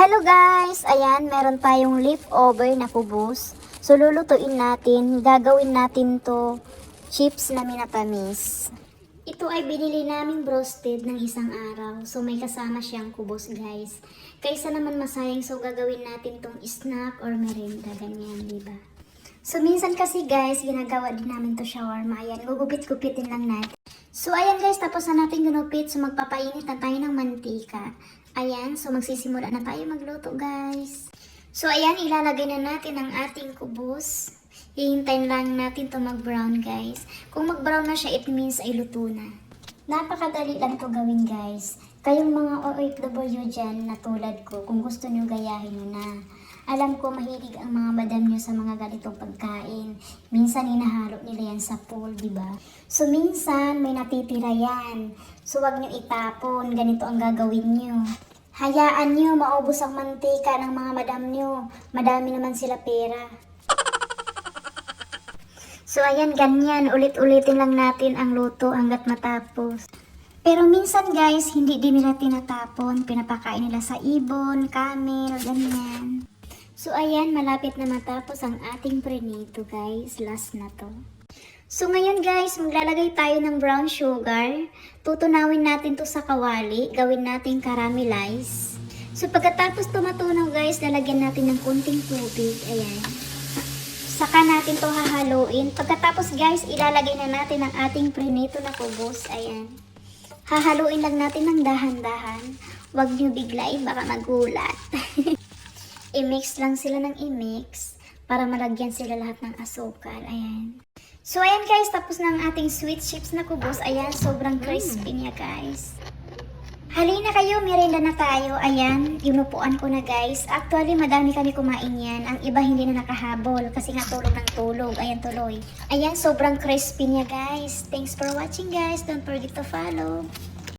Hello guys! Ayan, meron tayong leftover na kubos. So lulutuin natin, gagawin natin to chips na minatamis. Ito ay binili naming roasted ng isang araw. So may kasama siyang kubos guys. Kaysa naman masayang, so gagawin natin tong snack or merienda, ganyan, diba? So minsan kasi guys, ginagawa din namin to shawarma. Ayan, gugupit-gupitin lang natin. So ayan guys, tapos na natin ginupit. So magpapainit na tayo ng mantika. Ayan, so magsisimula na tayo magluto guys. So ayan, ilalagay na natin ang ating kubos. Hihintayin lang natin to mag-brown guys. Kung mag-brown na siya, it means ay luto na. Napakadali lang to gawin guys. Kayong mga OFW dyan na tulad ko, kung gusto nyo gayahin nyo na. Alam ko mahilig ang mga madam nyo sa mga ganitong pagkain. Minsan hinahalo nila yan sa pool, diba? So minsan may natitira yan. So wag nyo itapon, ganito ang gagawin nyo. Hayaan nyo maubos ang mantika ng mga madam nyo. Madami naman sila pera. So ayan, ganyan, ulit-ulitin lang natin ang luto hanggat matapos. Pero minsan guys, hindi din nila tinatapon. Pinapakain nila sa ibon, camel, ganyan. So ayan, malapit na matapos ang ating prenito guys. Last na to. So ngayon guys, maglalagay tayo ng brown sugar. Tutunawin natin to sa kawali. Gawin natin caramelize. So pagkatapos tumatunaw guys, lalagyan natin ng kunting tubig. Ayan. Saka natin to hahaluin. Pagkatapos guys, ilalagay na natin ang ating prenito na kubos. Ayan. Hahaluin lang natin ng dahan-dahan. Huwag nyo biglain, baka magulat. I-mix lang sila ng i-mix para malagyan sila lahat ng asukal. Ayan. So, ayan guys, tapos na ang ating sweet chips na kubos. Ayan, sobrang crispy niya guys. Halina kayo, merienda na tayo. Ayan, inupuan ko na guys. Actually, madami kami kumain yan. Ang iba hindi na nakahabol kasi nga tulog ng tulog. Ayan, tuloy. Ayan, sobrang crispy niya guys. Thanks for watching guys. Don't forget to follow.